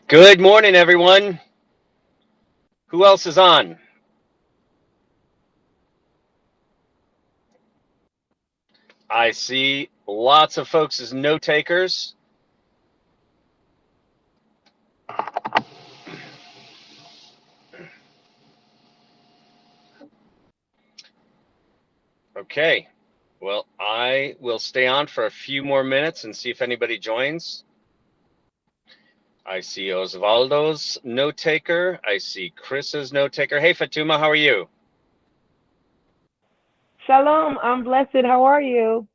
Good morning, everyone. Who else is on? I see lots of folks as note takers. Okay. Well, I will stay on for a few more minutes and see if anybody joins. I see Osvaldo's note taker. I see Chris's note taker. Hey, Fatuma, how are you? Shalom, I'm blessed. How are you?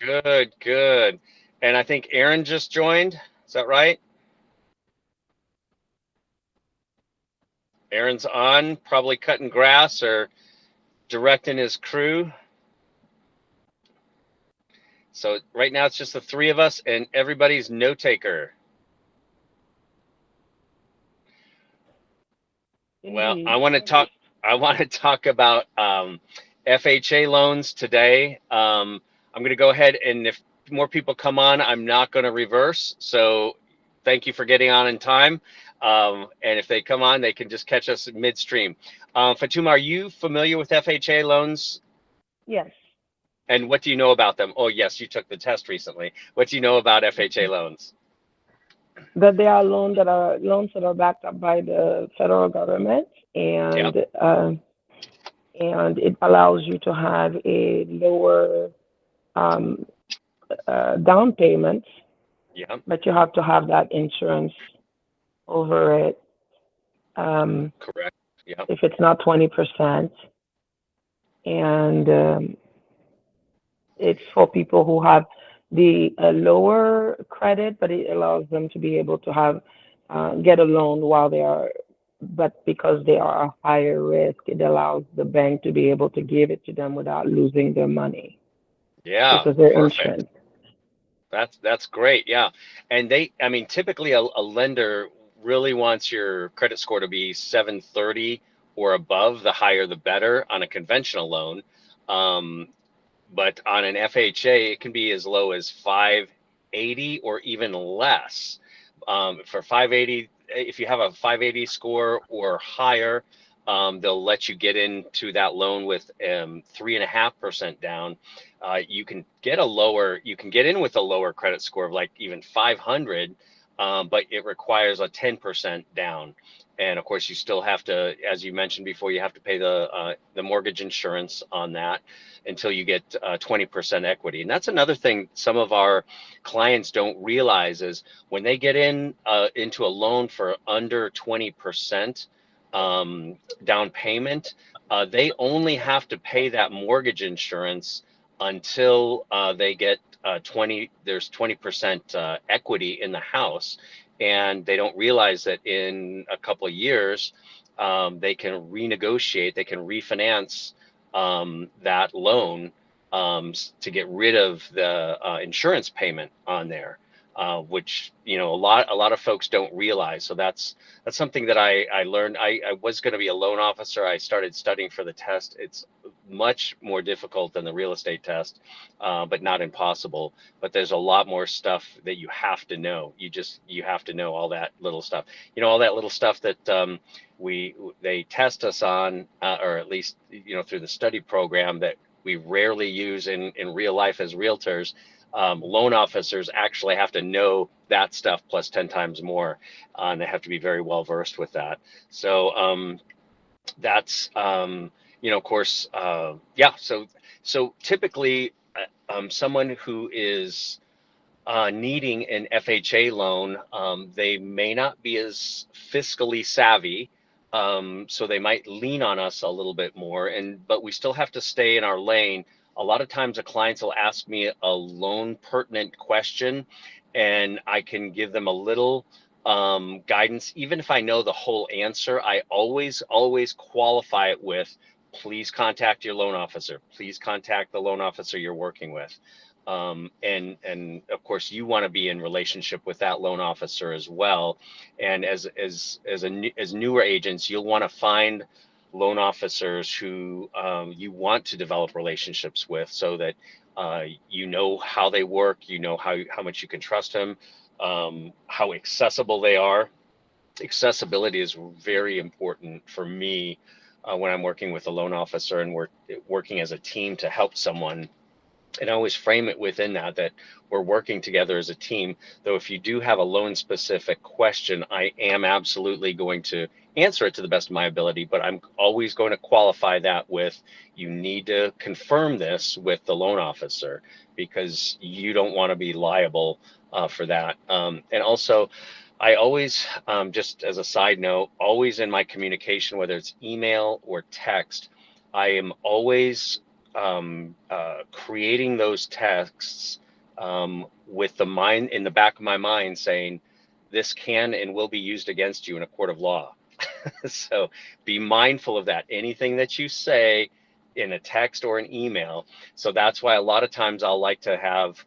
Good, good. And I think Aaron just joined. Is that right? Aaron's on, probably cutting grass or directing his crew. So right now it's just the three of us and everybody's note taker. Well, Indeed. I want to talk. I want to talk about FHA loans today. I'm going to go ahead and if more people come on, I'm not going to reverse. So thank you for getting on in time. And if they come on, they can just catch us midstream. Fatuma, are you familiar with FHA loans? Yes. And what do you know about them? Oh, yes, you took the test recently. What do you know about FHA loans? That they are loans that are backed up by the federal government, Yep. and it allows you to have a lower um, down payment, Yep. but you have to have that insurance over it. Um, Correct. Yep. if it's not 20%, and it's for people who have the lower credit, but it allows them to be able to have get a loan while they are, but because they are a higher risk, it allows the bank to be able to give it to them without losing their money Yeah. because they're Perfect. insurance. That's great. Yeah. And I mean, typically a lender really wants your credit score to be 730 or above. The higher, the better on a conventional loan. Um, but on an FHA, it can be as low as 580 or even less. For 580, if you have a 580 score or higher, they'll let you get into that loan with 3.5% down. You can get in with a lower credit score of like even 500. but it requires a 10% down. And of course, you still have to, as you mentioned before, you have to pay the mortgage insurance on that until you get 20% equity. And that's another thing some of our clients don't realize is when they get into a loan for under 20% down payment, they only have to pay that mortgage insurance until they get 20% equity in the house, and they don't realize that in a couple of years they can renegotiate, they can refinance that loan to get rid of the insurance payment on there, which a lot of folks don't realize. So that's something that I learned. I was going to be a loan officer. I started studying for the test. It's much more difficult than the real estate test, but not impossible. But there's a lot more stuff that you have to know. You have to know all that little stuff. All that little stuff that they test us on, or at least through the study program that we rarely use in real life as realtors. Loan officers actually have to know that stuff plus 10 times more, and they have to be very well versed with that. So that's of course, yeah. So typically, someone who is needing an FHA loan, they may not be as fiscally savvy, so they might lean on us a little bit more. But we still have to stay in our lane. A lot of times, the clients will ask me a loan pertinent question, and I can give them a little guidance. Even if I know the whole answer, I always qualify it with, please contact your loan officer. Please contact the loan officer you're working with. And of course, you want to be in relationship with that loan officer as well. And as newer agents, you'll want to find loan officers who you want to develop relationships with, so that you know how they work, you know how much you can trust them, how accessible they are. Accessibility is very important for me when I'm working with a loan officer and we're working as a team to help someone. And I always frame it within that we're working together as a team. Though if you do have a loan specific question, I am absolutely going to answer it to the best of my ability, but I'm always going to qualify that with, you need to confirm this with the loan officer, because you don't want to be liable for that. And also, I always, just as a side note, always in my communication, whether it's email or text, I am always creating those texts with the mind in the back of my mind saying, this can and will be used against you in a court of law. So be mindful of that. Anything that you say in a text or an email. So that's why a lot of times I'll like to have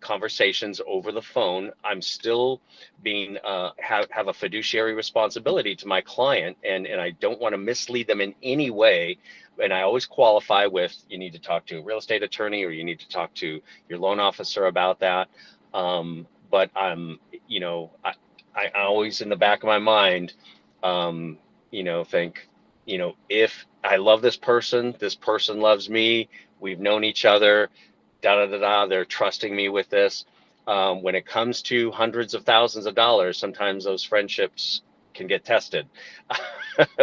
conversations over the phone. I'm still being have a fiduciary responsibility to my client, and I don't want to mislead them in any way. And I always qualify with, you need to talk to a real estate attorney, or you need to talk to your loan officer about that. But I always in the back of my mind, think, if I love this person loves me, we've known each other, da da da da, they're trusting me with this. When it comes to hundreds of thousands of dollars, sometimes those friendships can get tested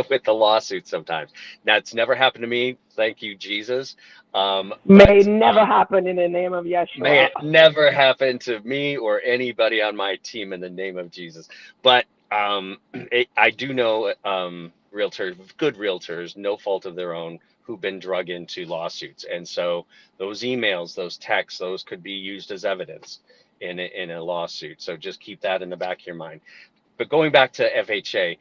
with the lawsuit sometimes. That's never happened to me, thank you, Jesus. May But never happen in the name of may Yeshua. it never happen to me or anybody on my team in the name of Jesus. But I do know realtors, good realtors, no fault of their own, who've been drug into lawsuits. And so those emails, those texts, those could be used as evidence in a lawsuit. So just keep that in the back of your mind. But going back to FHA,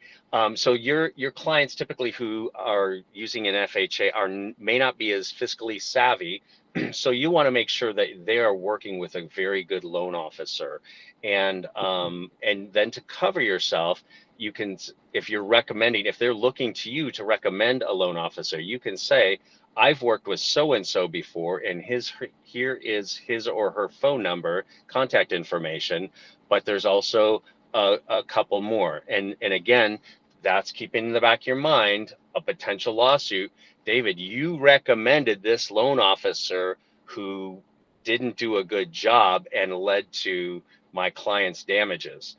so your clients typically who are using an FHA may not be as fiscally savvy, so you want to make sure that they are working with a very good loan officer, and then to cover yourself, you can, if you're recommending, if they're looking to you to recommend a loan officer, you can say, I've worked with so and so before, and here is his or her phone number, contact information, but there's also a couple more. And again, that's keeping in the back of your mind a potential lawsuit. David, you recommended this loan officer who didn't do a good job and led to my client's damages.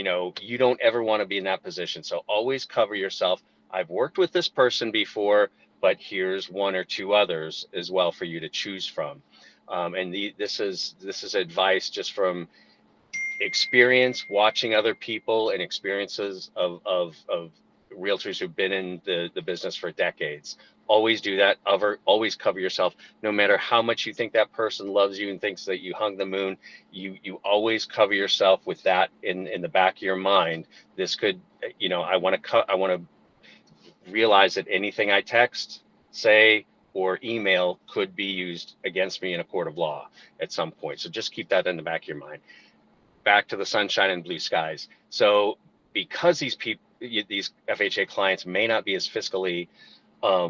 you don't ever want to be in that position. So always cover yourself. I've worked with this person before, but here's one or two others as well for you to choose from. This is advice just from experience, watching other people and experiences of realtors who've been in the business for decades. Always do that. Always cover yourself. No matter how much you think that person loves you and thinks that you hung the moon, you always cover yourself with that in the back of your mind. This could, I want to realize that anything I text, say, or email could be used against me in a court of law at some point. So just keep that in the back of your mind. Back to the sunshine and blue skies. So because these people, these FHA clients may not be as fiscally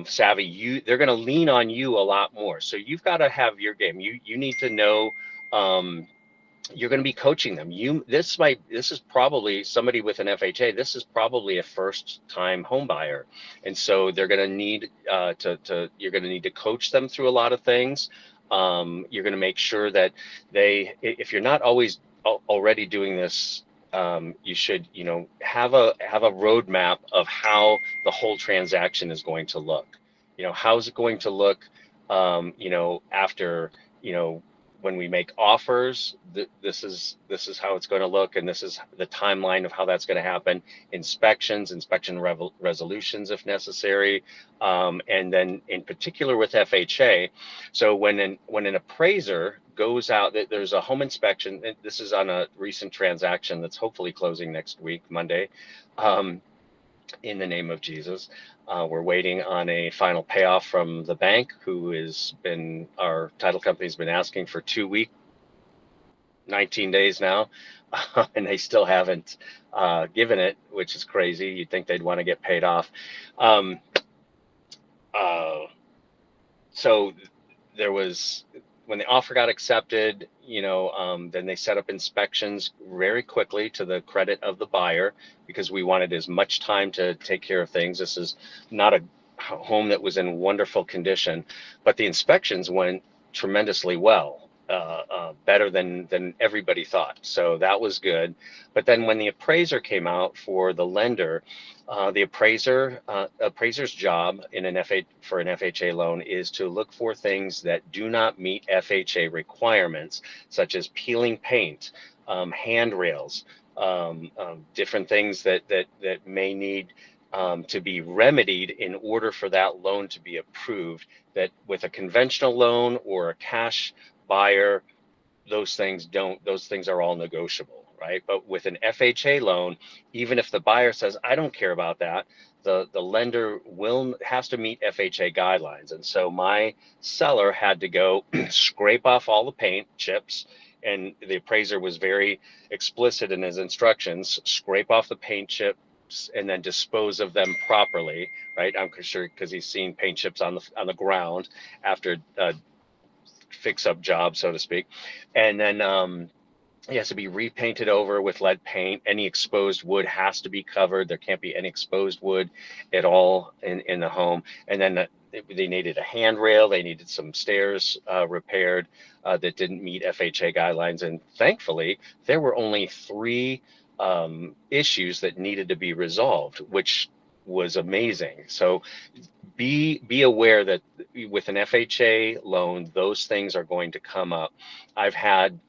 savvy, they're going to lean on you a lot more. So you've got to have your game. You need to know. You're going to be coaching them. This is probably somebody with an FHA. This is probably a first time home buyer. And so they're going to need you're going to need to coach them through a lot of things. You're going to make sure that if you're not always already doing this, you should, have a roadmap of how the whole transaction is going to look. How's it going to look, after, when we make offers, this is how it's going to look, and this is the timeline of how that's going to happen. Inspection resolutions if necessary, and then in particular with FHA. So when an appraiser goes out, there's a home inspection. This is on a recent transaction that's hopefully closing next week, Monday. In the name of Jesus. We're waiting on a final payoff from the bank, our title company's been asking for 2 weeks, 19 days now, and they still haven't given it, which is crazy. You'd think they'd want to get paid off. Um, uh, so there was, when the offer got accepted, then they set up inspections very quickly to the credit of the buyer, because we wanted as much time to take care of things. This is not a home that was in wonderful condition, but the inspections went tremendously well, better than everybody thought. So that was good. But then when the appraiser came out for the lender, the appraiser's job for an FHA loan is to look for things that do not meet FHA requirements, such as peeling paint, handrails, different things that may need to be remedied in order for that loan to be approved. That with a conventional loan or a cash buyer, those things are all negotiable, right? But with an FHA loan, even if the buyer says, I don't care about that, the lender has to meet FHA guidelines. And so my seller had to go scrape off all the paint chips, and the appraiser was very explicit in his instructions: scrape off the paint chips and then dispose of them properly, right? I'm sure because he's seen paint chips on the ground after fix up job, so to speak. And then it has to be repainted over with lead paint. Any exposed wood has to be covered. There can't be any exposed wood at all in the home. And then they needed a handrail. They needed some stairs repaired that didn't meet FHA guidelines. And thankfully, there were only 3 issues that needed to be resolved, which was amazing. So be aware that with an FHA loan, those things are going to come up. And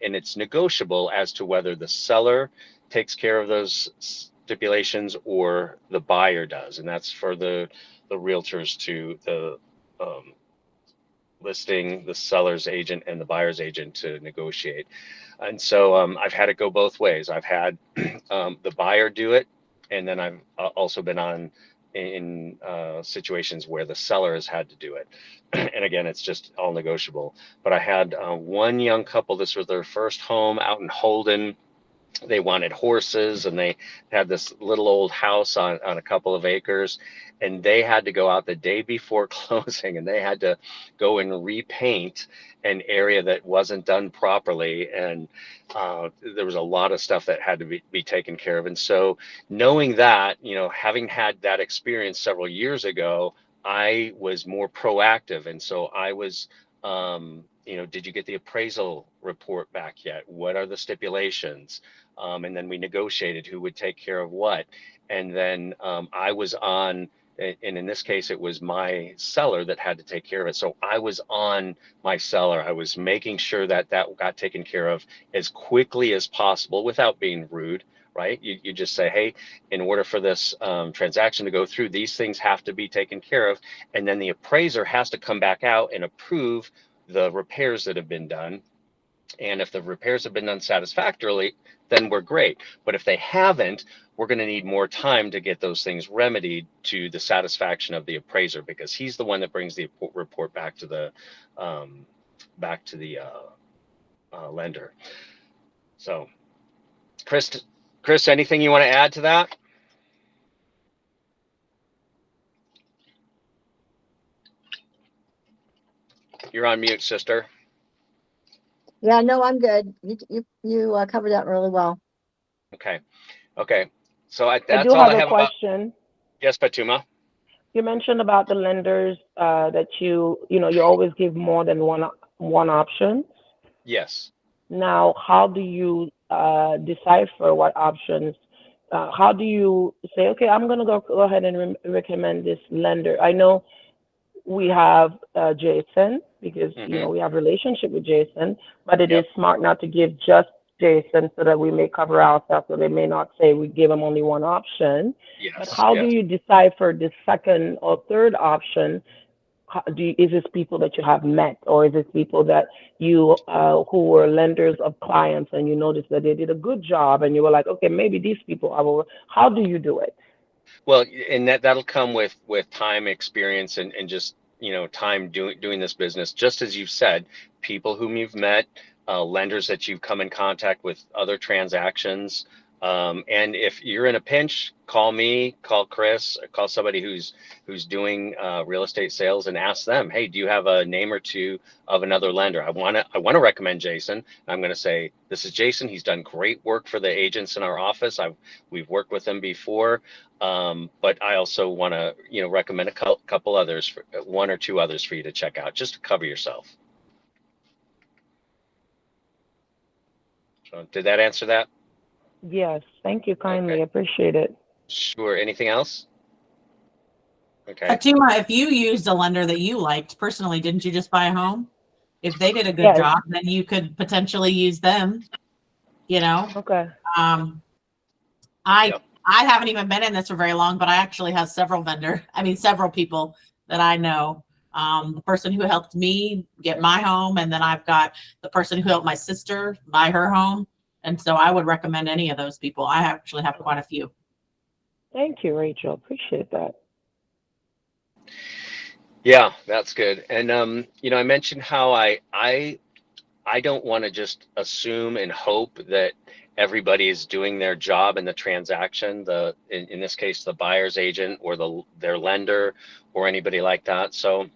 it's negotiable as to whether the seller takes care of those stipulations or the buyer does, and that's for the realtors to the listing, the seller's agent and the buyer's agent to negotiate. And so I've had it go both ways. I've had the buyer do it, and then I've also been in situations where the seller has had to do it. And again, it's just all negotiable. But I had one young couple, this was their first home out in Holden. They wanted horses, and they had this little old house on a couple of acres, and they had to go out the day before closing, and they had to go and repaint an area that wasn't done properly. And there was a lot of stuff that had to be taken care of. And so knowing that, having had that experience several years ago, I was more proactive. And so I was, did you get the appraisal report back yet? What are the stipulations? And then we negotiated who would take care of what. And then I was on, and in this case, it was my seller that had to take care of it. So I was on my seller. I was making sure that that got taken care of as quickly as possible without being rude, right? You just say, hey, in order for this transaction to go through, these things have to be taken care of. And then the appraiser has to come back out and approve the repairs that have been done. And if the repairs have been done satisfactorily, then we're great. But if they haven't, we're going to need more time to get those things remedied to the satisfaction of the appraiser, because he's the one that brings the report um, back to the lender. So, Chris, Chris, anything you want to add to that? You're on mute, sister. Yeah, no, I'm good. You covered that really well. Okay. Okay. So I that's do all have I a have about. question. Yes, Patuma. You mentioned about the lenders that you always give more than one option. Yes. Now, how do you decipher what options? How do you say, okay, I'm going to go ahead and recommend this lender? I know we have Jason because Mm-hmm. we have relationship with Jason, but it is Yep. smart not to give just Jason so that we may cover ourselves. So they may not say we give them only one option. But Yes. how do Yes. you decipher the second or third option? Is this people that you have met, or is this people that you who were lenders of clients and you noticed that they did a good job and you were like, okay, maybe these people I will. How do you do it? Well, and that'll come with time, experience, and just time doing this business. Just as you've said, people whom you've met, lenders that you've come in contact with, other transactions. And if you're in a pinch, call me, call Chris, or call somebody who's doing real estate sales, and ask them, hey, do you have a name or two of another lender? I want to recommend Jason. I'm going to say, this is Jason. He's done great work for the agents in our office. We've worked with him before. But I also want to, recommend a couple others, one or two others for you to check out, just to cover yourself. So, did that answer that? Yes, thank you Okay, kindly. Appreciate it. sure. Anything else? Okay. Fatuma, if you used a lender that you liked personally, didn't you just buy a home? If they did a good Yes. job, then you could potentially use them. You know, Okay. um, I Yep. I haven't even been in this for very long, but I actually have several people that I know. The person who helped me get my home, and then I've got the person who helped my sister buy her home. And so I would recommend any of those people. I actually have quite a few. Thank you, Rachel. Appreciate that. Yeah, that's good. And I mentioned how I don't want to just assume and hope that everybody is doing their job in the transaction, in this case the buyer's agent or their lender or anybody like that. So,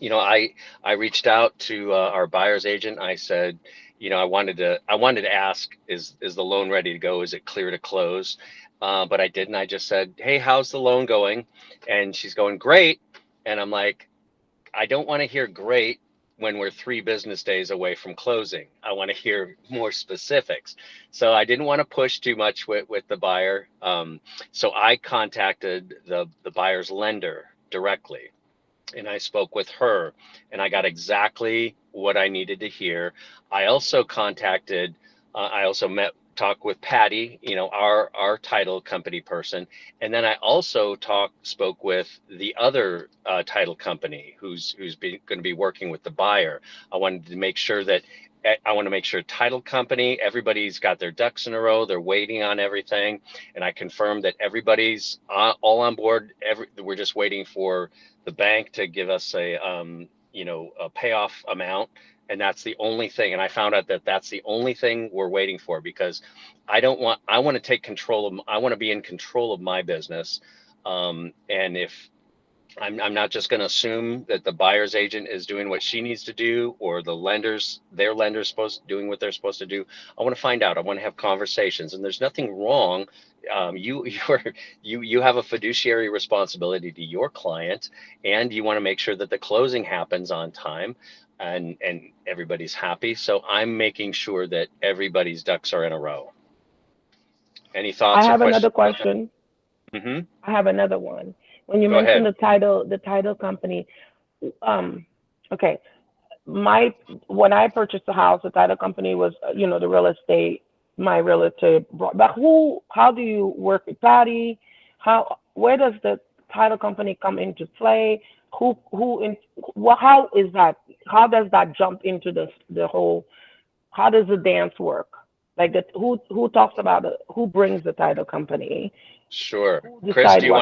I reached out to our buyer's agent. I said, I wanted to ask, is the loan ready to go? Is it clear to close? But I didn't. I just said, hey, how's the loan going? And she's going, great. And I'm like, I don't want to hear great when we're 3 business days away from closing. I want to hear more specifics. So I didn't want to push too much with the buyer. So I contacted the buyer's lender directly, and I spoke with her, and I got exactly what I needed to hear. I also talked with Patty, our title company person, and then I also spoke with the other title company who's going to be working with the buyer. I wanted to make sure that I want to make sure title company, everybody's got their ducks in a row. They're waiting on everything, and I confirmed that everybody's all on board. We're just waiting for the bank to give us a payoff amount, and that's the only thing. And I found out that that's the only thing we're waiting for, because I want to take control I want to be in control of my business. And if I'm not just going to assume that the buyer's agent is doing what she needs to do, or their lender's doing what they're supposed to do. I want to find out. I want to have conversations, and there's nothing wrong. You have a fiduciary responsibility to your client, and you want to make sure that the closing happens on time, and everybody's happy. So I'm making sure that everybody's ducks are in a row. Any I thoughts or have another questions about that? question. Mm-hmm. I have another one. When you Go mentioned ahead. the title company, um, okay, my when I purchased the house, the title company was, the real estate. My relative brought, but how do you work with Patty? Where does the title company come into play? How is that? How does that jump into the whole? How does the dance work? Like that, who talks about it? Who brings the title company? Sure. Who Chris, decide what? you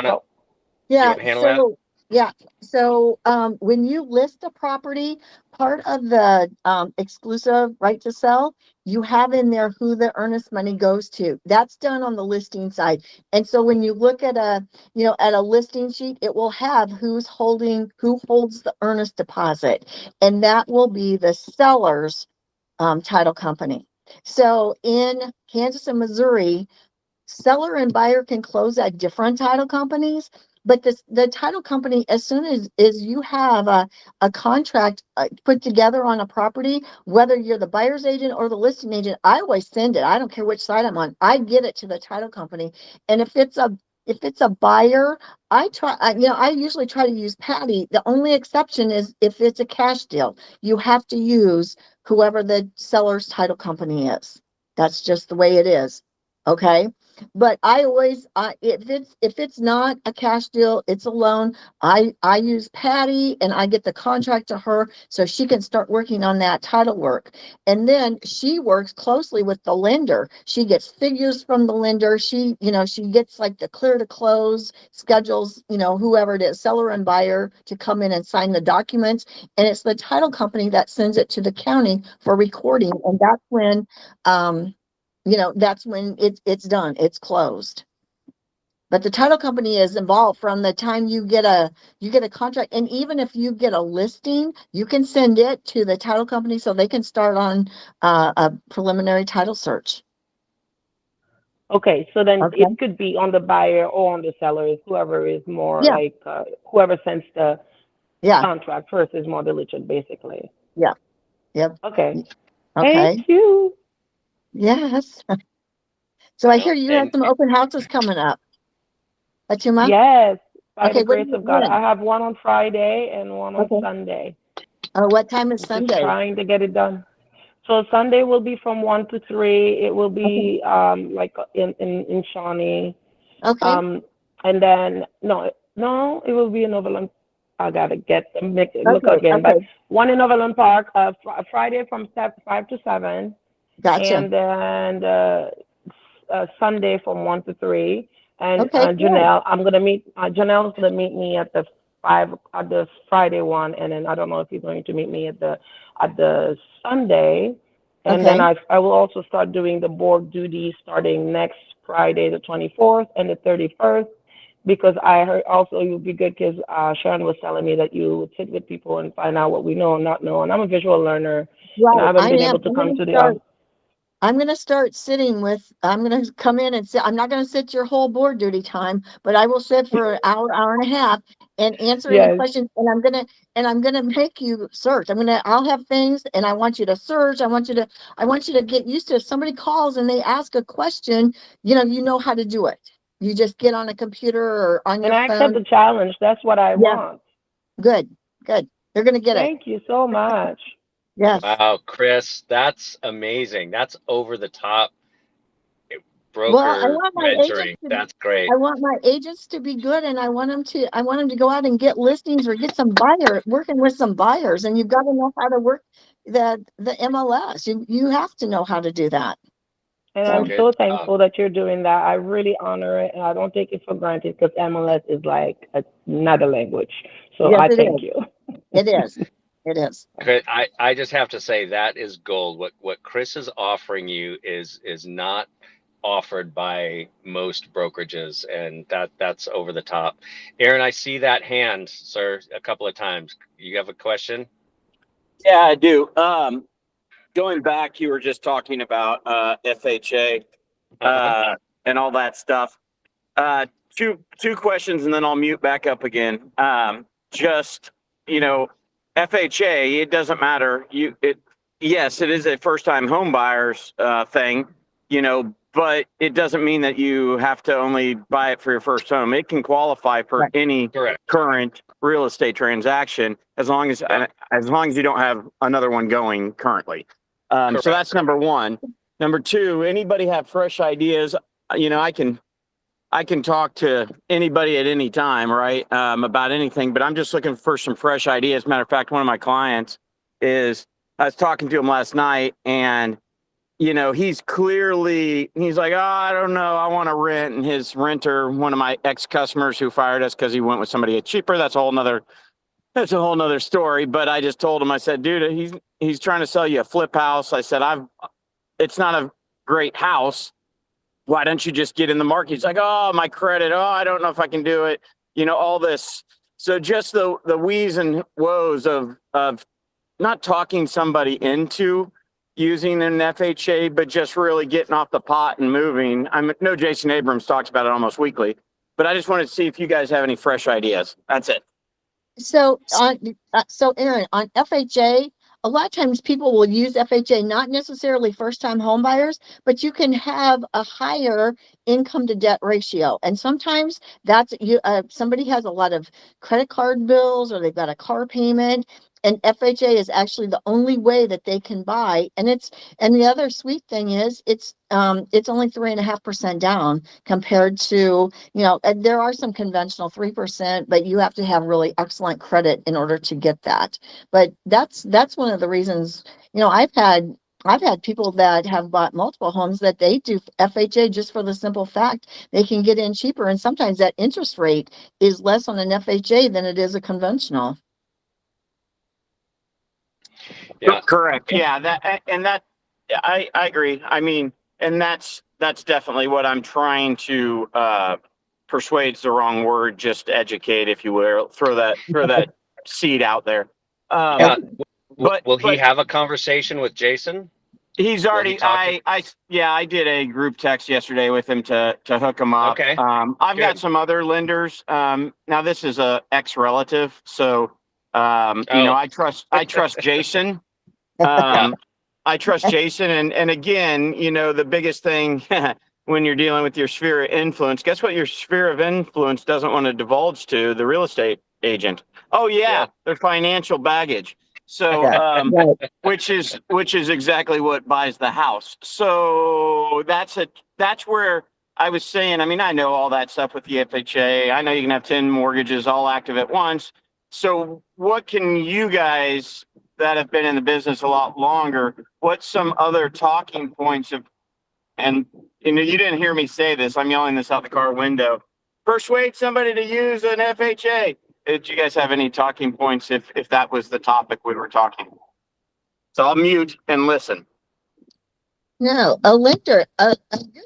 Yeah, want to handle that? so yeah, so when you list a property, part of the exclusive right to sell, you have in there who the earnest money goes to. That's done on the listing side. And so when you look at a listing sheet, it will have who holds the earnest deposit, and that will be the seller's title company. So in Kansas and Missouri, seller and buyer can close at different title companies, but the title company, as soon as you have a contract put together on a property, whether you're the buyer's agent or the listing agent, I always send it. I don't care which side I'm on. I get it to the title company. And if it's a buyer, I usually try to use Patty. The only exception is if it's a cash deal. You have to use whoever the seller's title company is. That's just the way it is. Okay. But I always, if it's not a cash deal, it's a loan. I use Patty and I get the contract to her so she can start working on that title work. And then she works closely with the lender. She gets figures from the lender. She gets like the clear to close schedules, whoever it is, seller and buyer, to come in and sign the documents. And it's the title company that sends it to the county for recording. And that's when it's done, it's closed. But the title company is involved from the time you get a contract. And even if you get a listing, you can send it to the title company so they can start on a preliminary title search. Okay, so then Okay. it could be on the buyer or on the seller, is whoever is more Yeah. like whoever sends the Yeah. contract first is more diligent, basically. Yeah. Yep. Okay, thank Okay. you. Yes. So I hear Well, you have and some open houses coming up. Atuma? Yes, by the Okay. grace of God, I When? have one on Friday and one on Okay. Sunday. What time is Just Sunday? trying to get it done. So Sunday will be from 1 to 3. It will Okay. be like in Shawnee. Okay. And then no, it will be in Overland. I gotta look Okay. again, but Okay. one in Overland Park, Friday from 5 to 7, Gotcha. and then Sunday from 1 to 3. And Okay. Cool. Janelle's gonna meet me at the Friday one, and then I don't know if he's going to meet me at the Sunday. And then Okay. I will also start doing the board duty starting next Friday, the 24th and the 31st, because I heard also you'll be good because Sharon was telling me that you would sit with people and find out what we know and not know. And I'm a visual learner, and I Right. haven't I been am. able to come to the. I'm going to come in and sit. I'm not going to sit your whole board duty time, but I will sit for an hour and a half and answer any Yes. questions. And I'm going to make you search. I'll have things and I want you to search. I want you to get used to, if somebody calls and they ask a question, you know how to do it. You just get on a computer or on And your I accept phone. the challenge. That's what I Yeah. want. Good. Good. They're going to get it. Thank you so much. Yes. wow, Chris, that's amazing. That's over the top Well, I broker want my agents mentoring. to That's I great. want my agents to be good, and I want them to go out and get listings or get working with some buyers. And you've got to know how to work the MLS. You have to know how to do that. And I'm So Good so job. thankful that you're doing that. I really honor it, and I don't take it for granted because MLS is like another language. So yes, I it thank is. you. It is. It is. Chris, I just have to say that is gold. What Chris is offering you is not offered by most brokerages, and that's over the top. Aaron, I see that hand, sir, a couple of times. You have a question? Yeah, I do. Going back, you were just talking about FHA Uh-huh. and all that stuff. Two questions, and then I'll mute back up again. Just you know, FHA. It doesn't matter. Yes, it is a first-time home buyers thing. but it doesn't mean that you have to only buy it for your first home. It can qualify for Right. any Correct. current real estate transaction as long as you don't have another one going currently. So Correct. that's number one. Number two, anybody have fresh ideas? You know, I can talk to anybody at any time, right? About anything, but I'm just looking for some fresh ideas. Matter of fact, one of my clients I was talking to him last night, and you know, he's like, oh, I don't know, I want to rent. And his renter, one of my ex-customers who fired us because he went with somebody cheaper. That's a whole nother story. But I just told him, I said, dude, he's trying to sell you a flip house. I said, it's not a great house. Why don't you just get in the market? He's like, oh, my credit. Oh, I don't know if I can do it. You know, all this. So just the wheeze and woes of not talking somebody into using an FHA, but just really getting off the pot and moving. I know Jason Abrams talks about it almost weekly, but I just wanted to see if you guys have any fresh ideas. That's it. So Aaron, on FHA, a lot of times people will use FHA, not necessarily first-time home buyers, but you can have a higher income to debt ratio. And sometimes that's somebody has a lot of credit card bills, or they've got a car payment, and FHA is actually the only way that they can buy. And the other sweet thing is it's only 3.5% down compared to, there are some conventional 3%, but you have to have really excellent credit in order to get that. But that's one of the reasons, I've had people that have bought multiple homes that they do FHA just for the simple fact they can get in cheaper. And sometimes that interest rate is less on an FHA than it is a conventional. Yeah. Correct. Yeah. I agree. I mean, and that's definitely what I'm trying to persuade's the wrong word, just educate, if you will. Throw that seed out there. Will he have a conversation with Jason? He's already. I did a group text yesterday with him to hook him up. Okay. I've got some other lenders. Now this is a ex-relative, so I trust Jason. I trust Jason, and again, the biggest thing when you're dealing with your sphere of influence, guess what your sphere of influence doesn't want to divulge to the real estate agent? Oh yeah. Their financial baggage. So, which is exactly what buys the house. So that's where I was saying, I mean, I know all that stuff with the FHA. I know you can have 10 mortgages all active at once. So what can you guys that have been in the business a lot longer, what's some other talking points and you didn't hear me say this, I'm yelling this out the car window, persuade somebody to use an FHA. Did you guys have any talking points if that was the topic we were talking? So I'll mute and listen. No, a good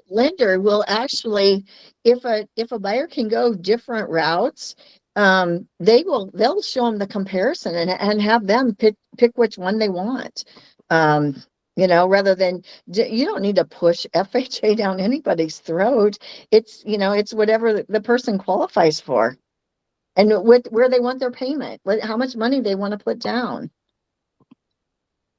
lender will actually, if a buyer can go different routes, they'll show them the comparison and have them pick which one they want. Rather than, you don't need to push FHA down anybody's throat. It's whatever the person qualifies for. And where they want their payment, how much money they want to put down.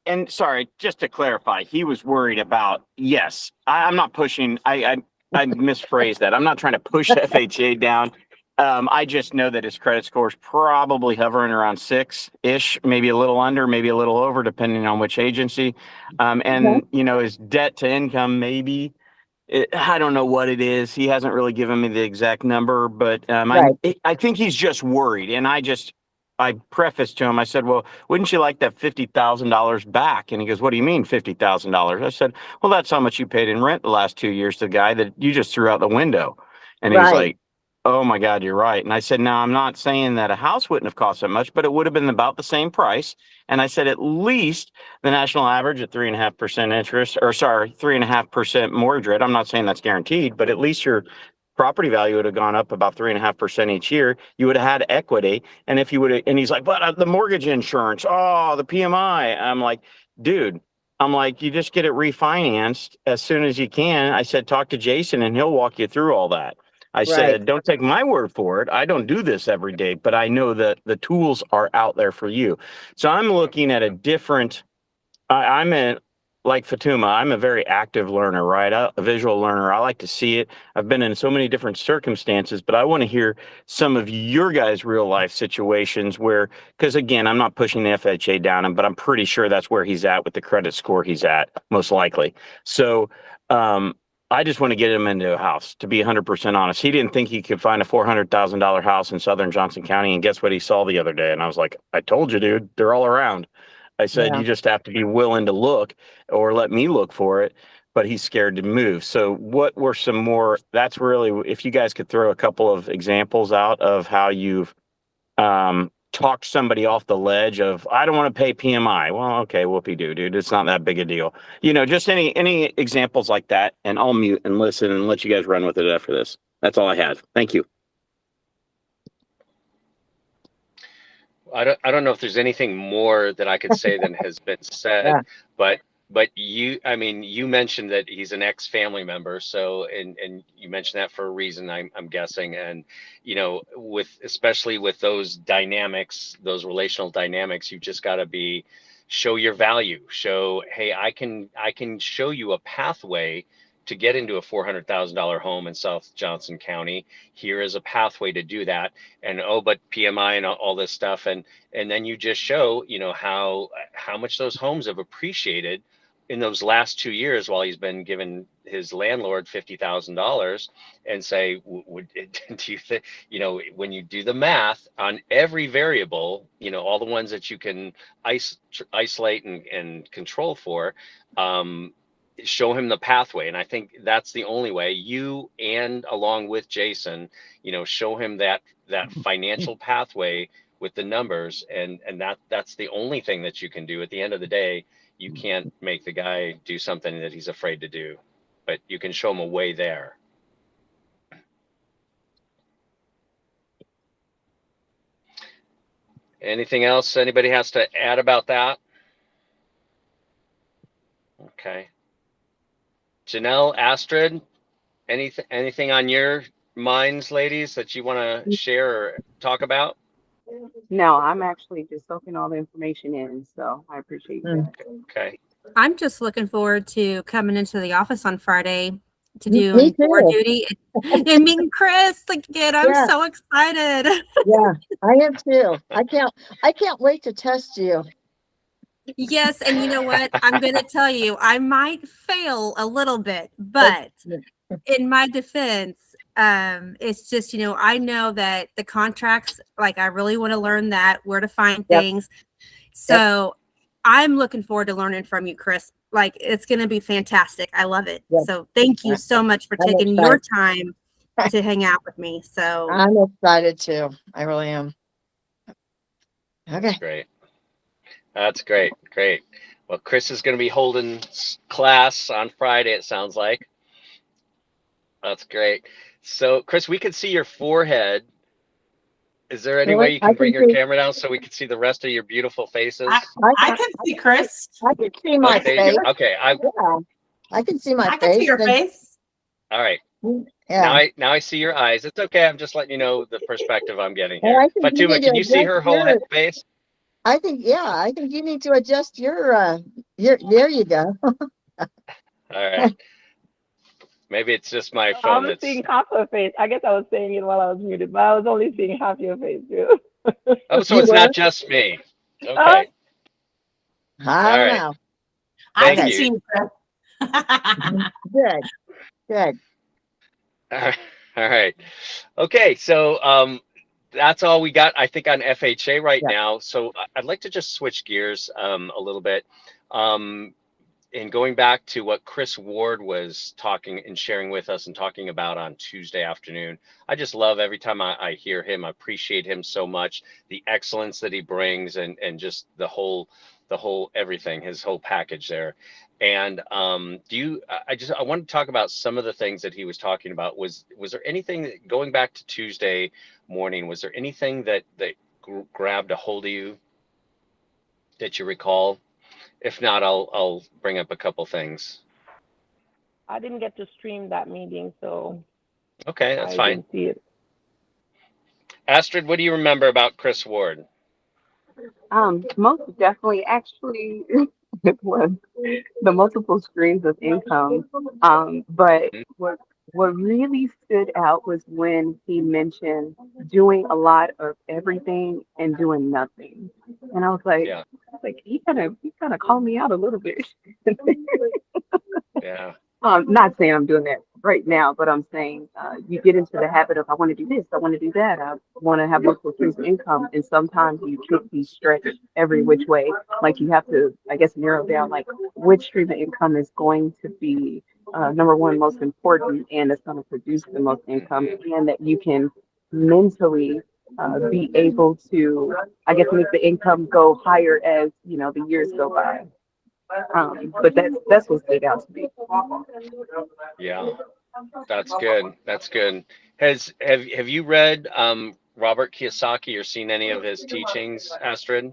And sorry, just to clarify, he was worried about, yes, I'm not pushing, I misphrased that. I'm not trying to push FHA down. I just know that his credit score is probably hovering around 6-ish, maybe a little under, maybe a little over, depending on which agency. His debt to income, maybe. I don't know what it is. He hasn't really given me the exact number, but I think he's just worried. And I prefaced to him, I said, well, wouldn't you like that $50,000 back? And he goes, what do you mean $50,000? I said, well, that's how much you paid in rent the last 2 years to the guy that you just threw out the window. And he's like, oh my God, you're right. And I said, no, I'm not saying that a house wouldn't have cost that much, but it would have been about the same price. And I said, at least the national average at 3.5% interest, 3.5% mortgage rate. I'm not saying that's guaranteed, but at least your property value would have gone up about 3.5% each year. You would have had equity. And if you would have, and he's like, but the mortgage insurance, the PMI. I'm like, dude, you just get it refinanced as soon as you can. I said, talk to Jason and he'll walk you through all that. I said, don't take my word for it. I don't do this every day, but I know that the tools are out there for you. So I'm looking at a different, I'm like Fatuma, I'm a very active learner, right? A visual learner. I like to see it. I've been in so many different circumstances, but I want to hear some of your guys' real life situations where, because again, I'm not pushing the FHA down him, but I'm pretty sure that's where he's at with the credit score he's at, most likely. So, I just want to get him into a house, to be 100% honest. He didn't think he could find a $400,000 house in Southern Johnson County. And guess what he saw the other day? And I was like, I told you, dude, they're all around. I said, Yeah. you just have to be willing to look or let me look for it. But he's scared to move. So what were some more, that's really, if you guys could throw a couple of examples out of how you've talked somebody off the ledge of, I don't want to pay PMI. Well, okay, whoopee-doo, dude. It's not that big a deal. Just any examples like that, and I'll mute and listen and let you guys run with it after this. That's all I have. Thank you. I don't know if there's anything more that I could say than has been said, Yeah. but you mentioned that he's an ex-family member, so and you mentioned that for a reason, I'm guessing, and especially with those dynamics, those relational dynamics, you just got to show your value, show, hey, I can show you a pathway to get into a $400,000 home in South Johnson County. Here is a pathway to do that. And but PMI and all this stuff, and then you just show how much those homes have appreciated in those last 2 years while he's been giving his landlord $50,000, and say, do you think, when you do the math on every variable, all the ones that you can isolate and control for, show him the pathway. And I think that's the only way, you and along with Jason, show him that financial pathway with the numbers, and that's the only thing that you can do. At the end of the day, you can't make the guy do something that he's afraid to do, but you can show him a way there. Anything else anybody has to add about that? Okay. Janelle, Astrid, anything on your minds, ladies, that you want to share or talk about? No, I'm actually just soaking all the information in, so I appreciate that. Okay. I'm just looking forward to coming into the office on Friday to Me do board too. duty and meeting Chris again. I'm Yeah. so excited. Yeah, I am too. I can't wait to test you. Yes, and you know what? I'm going to tell you, I might fail a little bit, but in my defense, it's just, I know that the contracts, like I really want to learn that, where to find Yep. things. So I'm looking forward to learning from you, Chris. Like, it's going to be fantastic. I love it. Yep. So thank you so much for I'm taking excited. your time to hang out with me. So I'm excited too. I really am. Okay. Great. That's great. Great. Well, Chris is going to be holding class on Friday, it sounds like. That's great. So, Chris, we can see your forehead. Is there any way you can bring your camera down so we can see the rest of your beautiful faces? I can see Chris. I can see my there you face. go. Okay. Yeah, I can see my I face. can see your face. All right. Yeah. Now I see your eyes. It's okay. I'm just letting you know the perspective I'm getting And here. I think you Fatuma, need can to you see her adjust whole your- face? I think you need to adjust your there you go. All right. Maybe it's just my I phone was that's. seeing half her face. I guess I was saying it while I was muted, but I was only seeing half your face too. Oh, so it's not just me. Okay. I don't right. know. I Thank can you. see you, Chris. Good. All right. Okay. So that's all we got, I think, on FHA right now. So I'd like to just switch gears a little bit. And going back to what Chris Ward was talking and sharing with us and talking about on Tuesday afternoon, I just love every time I hear him. I appreciate him so much, the excellence that he brings, and just the whole everything, his whole package there. And I want to talk about some of the things that he was talking about. Was there anything that, going back to Tuesday morning, was there anything that grabbed a hold of you that you recall? If not, I'll bring up a couple things. I didn't get to stream that meeting, so Okay, that's I fine. didn't see it. Astrid, what do you remember about Chris Ward? Most definitely, actually, was the multiple streams of income. But Mhm. what really stood out was when he mentioned doing a lot of everything and doing nothing. And Yeah, he kind of called me out a little bit. yeah, Not saying I'm doing that right now, but I'm saying you get into the habit of I want to do this, I want to do that, I want to have multiple streams of income, and sometimes you can't be stretched every which way. Like you have to, I guess, narrow down like which stream of income is going to be number one most important, and it's going to produce the most income, hmm, and that you can mentally be able to, I guess, make the income go higher as the years go by. But that's what stood out to me. yeah. That's good. That's good. Have you read Robert Kiyosaki or seen any of his teachings, Astrid?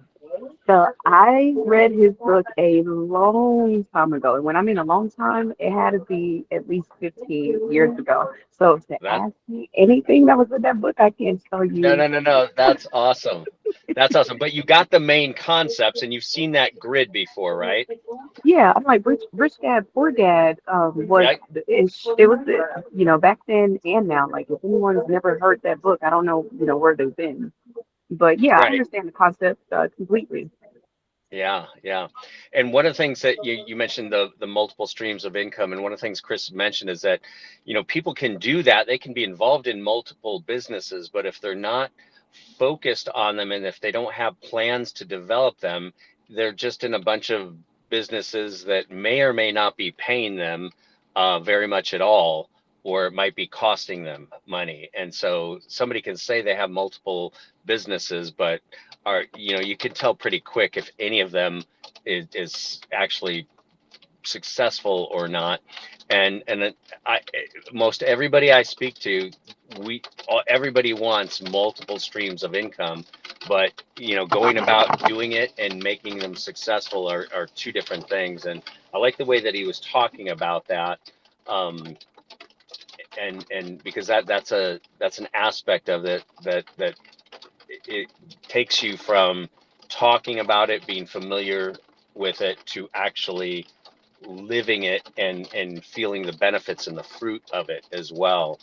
So I read his book a long time ago. And when I mean a long time, it had to be at least 15 years ago. So to That ask me anything that was in that book, I can't tell no, you. no, no, no. That's awesome. That's awesome. But you got the main concepts and you've seen that grid before, right? Yeah, I'm like Rich Dad Poor Dad was Yeah, it was back then and now. Like if anyone's never heard that book, I don't know where they've been. But yeah, I right. understand the concept completely. Yeah, yeah. And one of the things that you mentioned the multiple streams of income, and one of the things Chris mentioned is that, people can do that. They can be involved in multiple businesses, but if they're not focused on them and if they don't have plans to develop them, they're just in a bunch of businesses that may or may not be paying them very much at all, or it might be costing them money. And so somebody can say they have multiple businesses, but you can tell pretty quick if any of them is actually successful or not. And I most everybody I speak to, everybody wants multiple streams of income, but going about doing it and making them successful are two different things. And I like the way that he was talking about that. um, and because that's an aspect of it that it takes you from talking about it, being familiar with it, to actually living it and feeling the benefits and the fruit of it as well.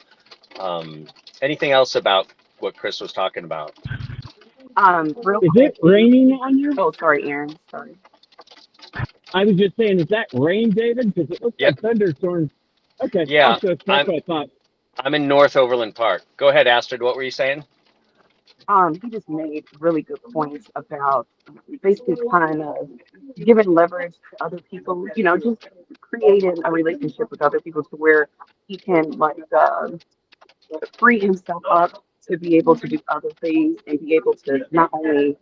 Um, Anything else about what Chris was talking about? Real Is quick, it raining on you? oh, sorry, Aaron. Sorry. I was just saying, is that rain, David? Because it looks Yep. like thunderstorms. Okay, Yeah. that's just that's I'm what I thought. I'm in North Overland Park. Go ahead, Astrid. What were you saying? He just made really good points about basically kind of giving leverage to other people, just creating a relationship with other people to where he can like free himself up to be able to do other things and be able to not only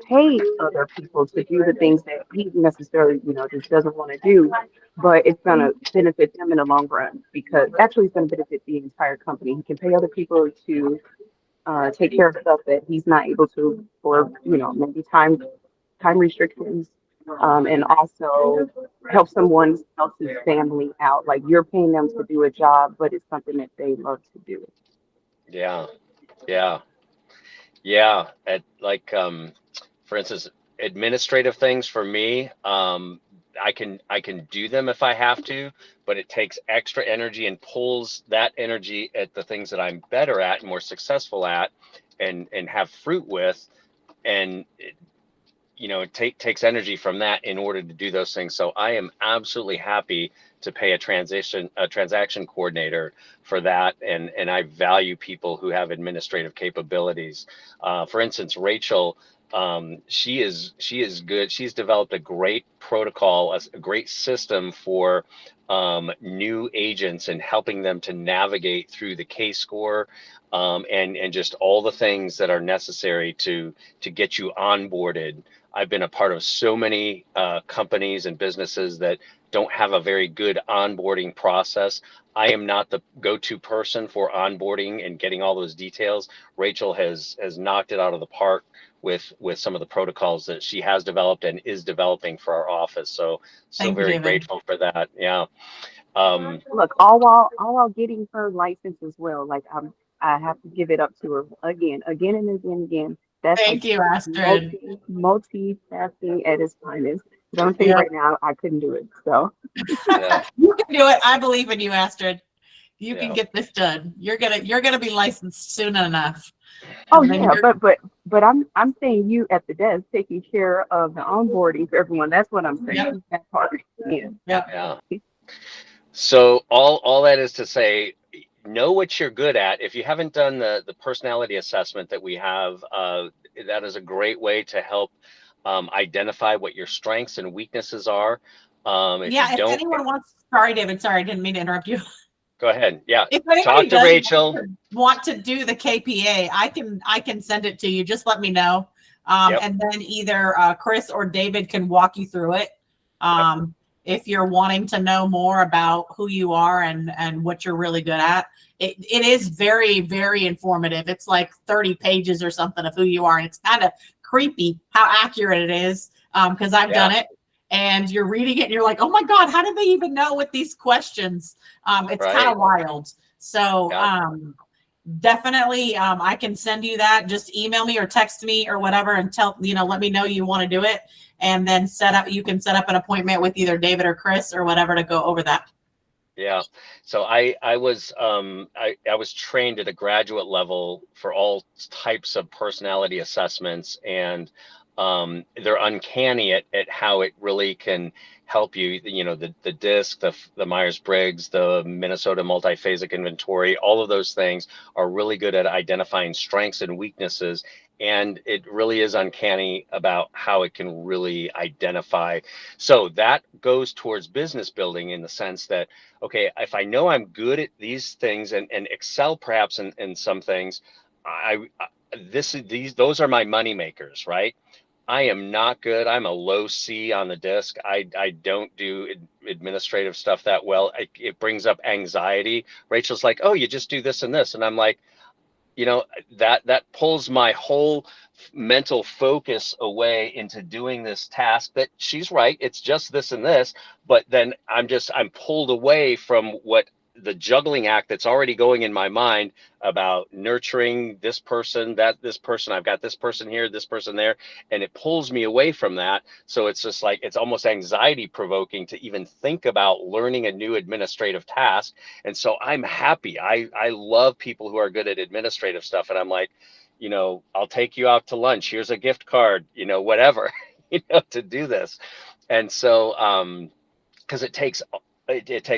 pay other people to do the things that he necessarily, just doesn't want to do, but it's going to benefit them in the long run because actually it's going to benefit the entire company. He can pay other people to take care of stuff that he's not able to for maybe time restrictions, and also help someone else's family out. Like you're paying them to do a job, but it's something that they love to do. Yeah, yeah, yeah. For instance, administrative things for me, I can do them if I have to, but it takes extra energy and pulls that energy at the things that I'm better at and more successful at, and have fruit with. And it takes energy from that in order to do those things. So I am absolutely happy to pay a transaction coordinator for that, and I value people who have administrative capabilities. For instance, Rachel, she is good. She's developed a great protocol, a great system for new agents and helping them to navigate through the case score, and just all the things that are necessary to get you onboarded. I've been a part of so many companies and businesses that don't have a very good onboarding process. I am not the go-to person for onboarding and getting all those details. Rachel has knocked it out of the park with some of the protocols that she has developed and is developing for our office. So Thank you, very David. grateful for that. Yeah. Um, Look, all while getting her license as well. Like I have to give it up to her again and again. That's like Thank you, Astrid. multitasking at its finest. But I'm saying right now, I couldn't do it. So Yeah. You can do it. I believe in you, Astrid. You can Yeah. get this done. You're gonna be licensed soon enough. oh And then yeah, you're but I'm saying you at the desk taking care of the onboarding for everyone. That's what I'm saying. Yep. That part. Yeah. Yeah. So all that is to say, know what you're good at. If you haven't done the personality assessment that we have, that is a great way to help identify what your strengths and weaknesses are. If you yeah, if don't, anyone wants, sorry, David, sorry, I didn't mean to interrupt you. go ahead. Yeah, If anybody talk to does Rachel. want to do the KPA, I can send it to you. Just let me know. Yep. And then either Chris or David can walk you through it. If you're wanting to know more about who you are and what you're really good at, it is very, very informative. It's like 30 pages or something of who you are. And it's kind of creepy how accurate it is, because I've done it. And you're reading it and you're like, oh my God, how did they even know with these questions? It's kind of wild. So definitely, I can send you that. Just email me or text me or whatever and let me know you want to do it. And then you can set up an appointment with either David or Chris or whatever to go over that. Yeah. So I was trained at a graduate level for all types of personality assessments, and they're uncanny at how it really can help you. The DISC, the Myers-Briggs, the Minnesota multiphasic inventory, all of those things are really good at identifying strengths and weaknesses. And it really is uncanny about how it can really identify. So that goes towards business building in the sense that, okay, if I know I'm good at these things and excel perhaps in some things, those are my money makers, right? I am not good. I'm a low C on the DISC. I don't do administrative stuff that well. It brings up anxiety. Rachel's like, oh, you just do this and this. And I'm like, that pulls my whole mental focus away into doing this task that she's right. It's just this and this. But then I'm pulled away from what the juggling act that's already going in my mind about nurturing this person, I've got this person here, this person there, and it pulls me away from that. So it's just like, it's almost anxiety provoking to even think about learning a new administrative task. And so I'm happy. I love people who are good at administrative stuff. And I'm like, I'll take you out to lunch. Here's a gift card, whatever, to do this. And so, because it takes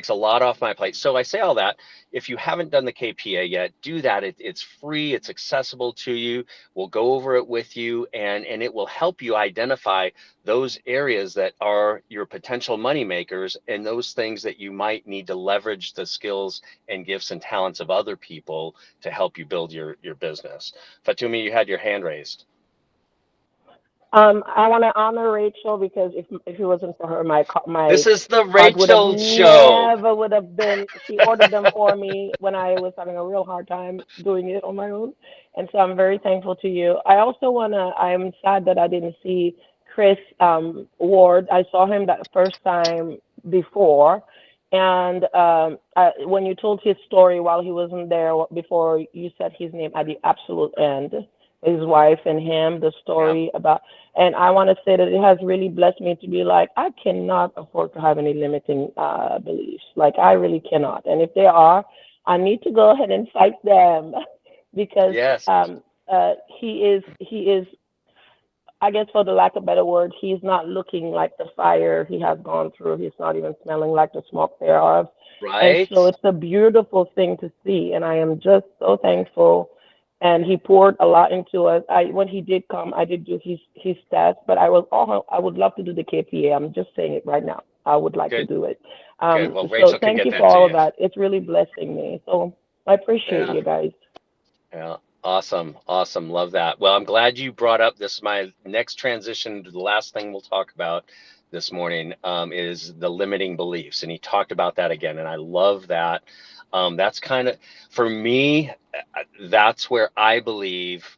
a lot off my plate. So I say all that. If you haven't done the KPA yet, do that. It's free. It's accessible to you. We'll go over it with you, and it will help you identify those areas that are your potential money makers and those things that you might need to leverage the skills and gifts and talents of other people to help you build your business. Fatumi, you had your hand raised. I want to honor Rachel because if it wasn't for her, my This is the card would have Rachel show. never would have been. She ordered them for me when I was having a real hard time doing it on my own, and so I'm very thankful to you. I'm sad that I didn't see Chris Ward. I saw him that first time before, and when you told his story while he wasn't there, before you said his name at the absolute end, his wife and him, the story about, and I want to say that it has really blessed me to be like, I cannot afford to have any limiting beliefs. Like, I really cannot. And if there are, I need to go ahead and fight them because he is, I guess, for the lack of a better word, he's not looking like the fire he has gone through. He's not even smelling like the smoke thereof. Right. And so it's a beautiful thing to see. And I am just so thankful. And he poured a lot into us. When he did come, I did do his test, but I would love to do the KPA. I'm just saying it right now. I would like to do it. Good. Well, Rachel so can thank get you that for to all you. of that. It's really blessing me. So I appreciate you guys. Yeah. Awesome. Love that. Well, I'm glad you brought up this. My next transition to the last thing we'll talk about this morning is the limiting beliefs. And he talked about that again. And I love that. That's kind of, for me, that's where I believe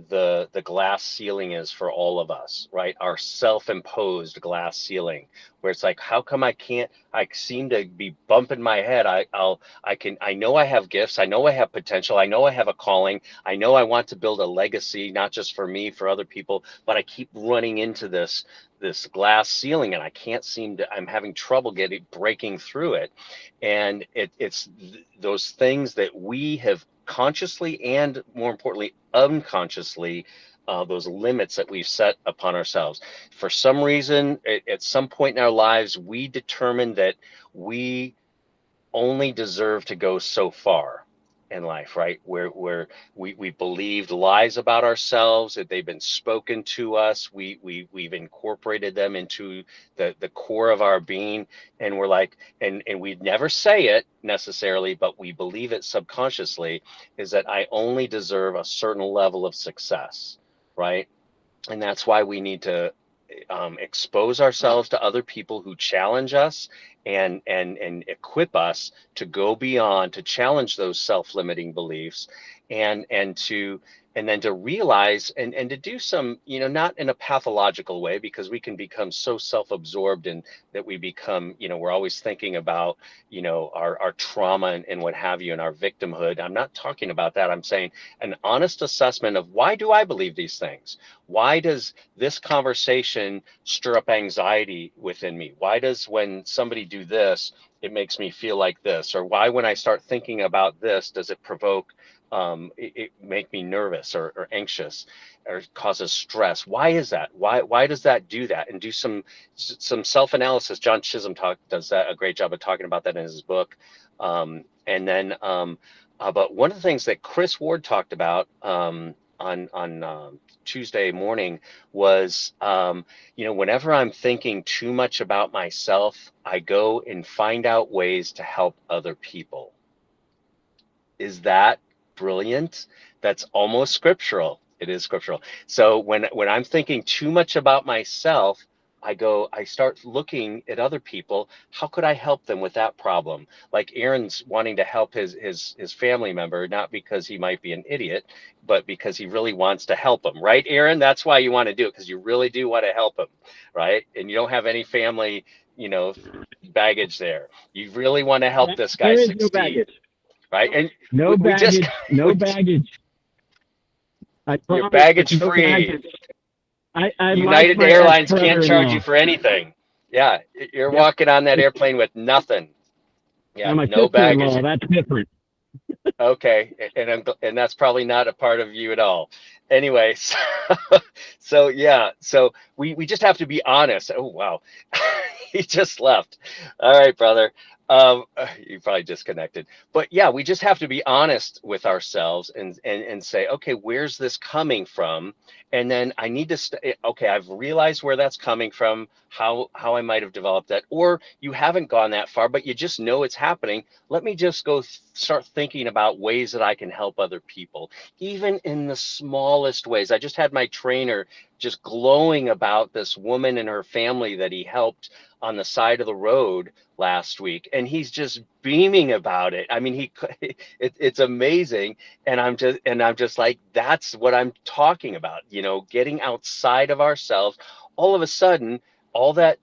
the glass ceiling is for all of us, right? Our self-imposed glass ceiling, where it's like, how come I seem to be bumping my head. I know I have gifts. I know I have potential. I know I have a calling. I know I want to build a legacy, not just for me, for other people, but I keep running into this this glass ceiling, and I can't seem to, I'm having trouble breaking through it. And it's those things that we have consciously and more importantly unconsciously, those limits that we've set upon ourselves. For some reason, at some point in our lives, we determined that we only deserve to go so far in life, right? Where we believed lies about ourselves, that they've been spoken to us. We've incorporated them into the core of our being. And we're like, and we'd never say it necessarily, but we believe it subconsciously, is that I only deserve a certain level of success, right? And that's why we need to expose ourselves to other people who challenge us and equip us to go beyond, to challenge those self-limiting beliefs, and then to realize and to do some, not in a pathological way, because we can become so self-absorbed and that we become, we're always thinking about, our trauma and what have you, and our victimhood. I'm not talking about that. I'm saying an honest assessment of, why do I believe these things? Why does this conversation stir up anxiety within me? Why does, when somebody do this, it makes me feel like this? Or why, when I start thinking about this, does it provoke, it make me nervous or anxious, or causes stress? Why is that? Why does that do that? And do some self-analysis. John Chisholm does that a great job of talking about that in his book. But one of the things that Chris Ward talked about on Tuesday morning was, whenever I'm thinking too much about myself, I go and find out ways to help other people. Is that brilliant? That's almost scriptural. It is scriptural. So when I'm thinking too much about myself, I start looking at other people. How could I help them with that problem? Like Aaron's wanting to help his family member, not because he might be an idiot, but because he really wants to help him, right, Aaron? That's why you want to do it, because you really do want to help him, right? And you don't have any family, baggage there. You really want to help this guy There is no succeed, baggage. right? And No we just baggage. No baggage. I you're promise there's baggage no free. baggage. I like United my Airlines can't charge ex-brother-in-law. you for anything. Yeah, you're Yep. walking on that airplane with nothing. Yeah, Now my no baggage. sister-in-law, that's different. Okay, and that's probably not a part of you at all. Anyway, so yeah, so we just have to be honest. Oh wow, he just left. All right, brother. You probably disconnected. But yeah, we just have to be honest with ourselves and say, okay, where's this coming from? And then I need to okay, I've realized where that's coming from, how I might have developed that, or you haven't gone that far, but you just know it's happening. Let me just go start thinking about ways that I can help other people, even in the smallest ways. I just had my trainer just glowing about this woman and her family that he helped on the side of the road last week, and he's just beaming about it. I mean, it's amazing. And I'm just like, that's what I'm talking about, getting outside of ourselves. All of a sudden, all that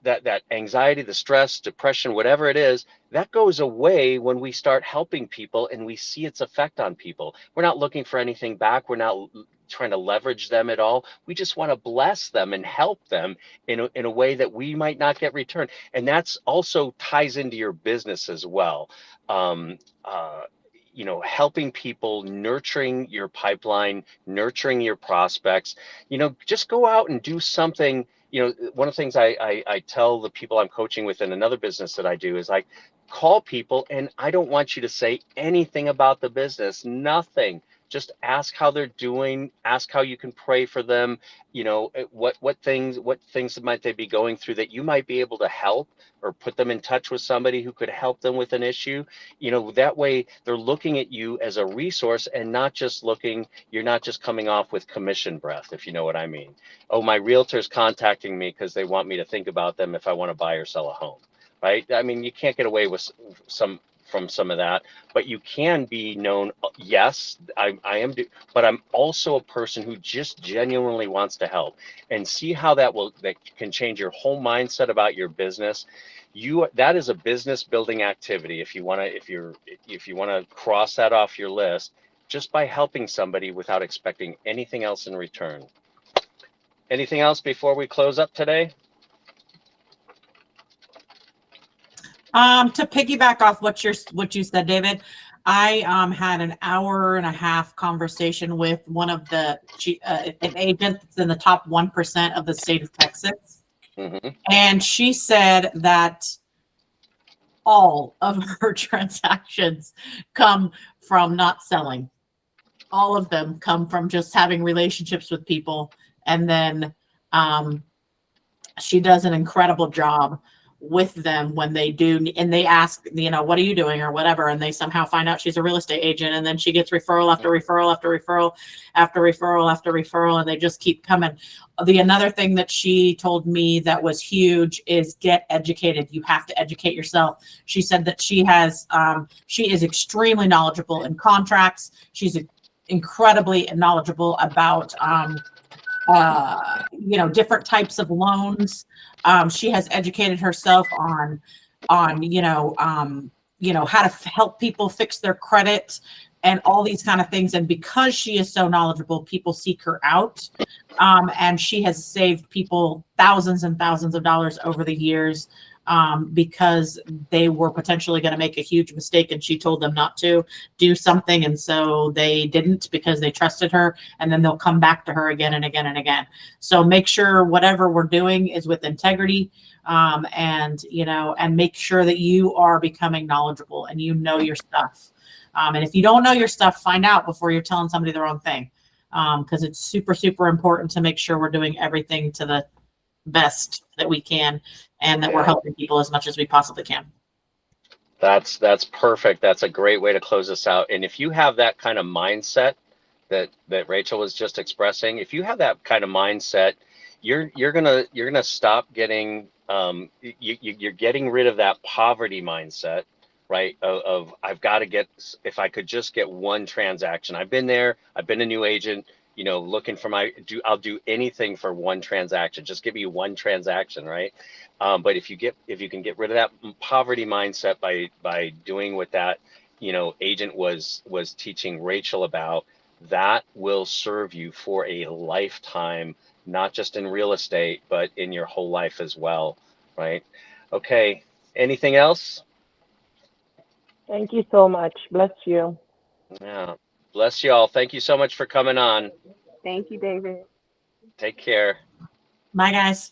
anxiety, the stress, depression, whatever it is, that goes away when we start helping people and we see its effect on people. We're not looking for anything back. We're not trying to leverage them at all. We just want to bless them and help them in a way that we might not get returned. And that's also ties into your business as well. Um, helping people, nurturing your pipeline, nurturing your prospects. Just go out and do something. One of the things I tell the people I'm coaching with in another business that I do is, like, call people, and I don't want you to say anything about the business, nothing. Just ask how they're doing, ask how you can pray for them, what things might they be going through that you might be able to help, or put them in touch with somebody who could help them with an issue. That way they're looking at you as a resource, and you're not just coming off with commission breath, if you know what I mean. Oh, my realtor's contacting me because they want me to think about them if I want to buy or sell a home, right? I mean, you can't get away with some of that, but you can be known. Yes, I am, but I'm also a person who just genuinely wants to help, and see how that can change your whole mindset about your business. That is a business building activity. If you want to cross that off your list, just by helping somebody without expecting anything else in return. Anything else before we close up today? To piggyback off what you said, David, I had an hour and a half conversation with one of the an agent that's in the top 1% of the state of Texas, and she said that all of her transactions come from not selling. All of them come from just having relationships with people, and then she does an incredible job with them when they do, and they ask, what are you doing or whatever, and they somehow find out she's a real estate agent, and then she gets referral after referral after referral after referral after referral, and they just keep coming. Another thing that she told me that was huge is get educated. You have to educate yourself. She said that she is extremely knowledgeable in contracts. She's incredibly knowledgeable about different types of loans. She has educated herself on how to help people fix their credit and all these kind of things. And because she is so knowledgeable, people seek her out. And she has saved people thousands and thousands of dollars over the years, because they were potentially going to make a huge mistake, and she told them not to do something, and so they didn't, because they trusted her, and then they'll come back to her again and again and again. So make sure whatever we're doing is with integrity, and make sure that you are becoming knowledgeable and you know your stuff. And if you don't know your stuff, find out before you're telling somebody the wrong thing, because it's super, super important to make sure we're doing everything to the best that we can, and that we're helping people as much as we possibly can. That's perfect. That's a great way to close this out. And if you have that kind of mindset that Rachel was just expressing, if you have that kind of mindset, you're gonna stop getting you're getting rid of that poverty mindset, right? Of I've got to get, if I could just get one transaction. I've been there. I've been a new agent, looking for I'll do anything for one transaction. Just give me one transaction, right? But if you can get rid of that poverty mindset by doing what that agent was teaching Rachel about, that will serve you for a lifetime, not just in real estate, but in your whole life as well, right? Okay. Anything else? Thank you so much. Bless you. Yeah. Bless you all. Thank you so much for coming on. Thank you, David. Take care. Bye, guys.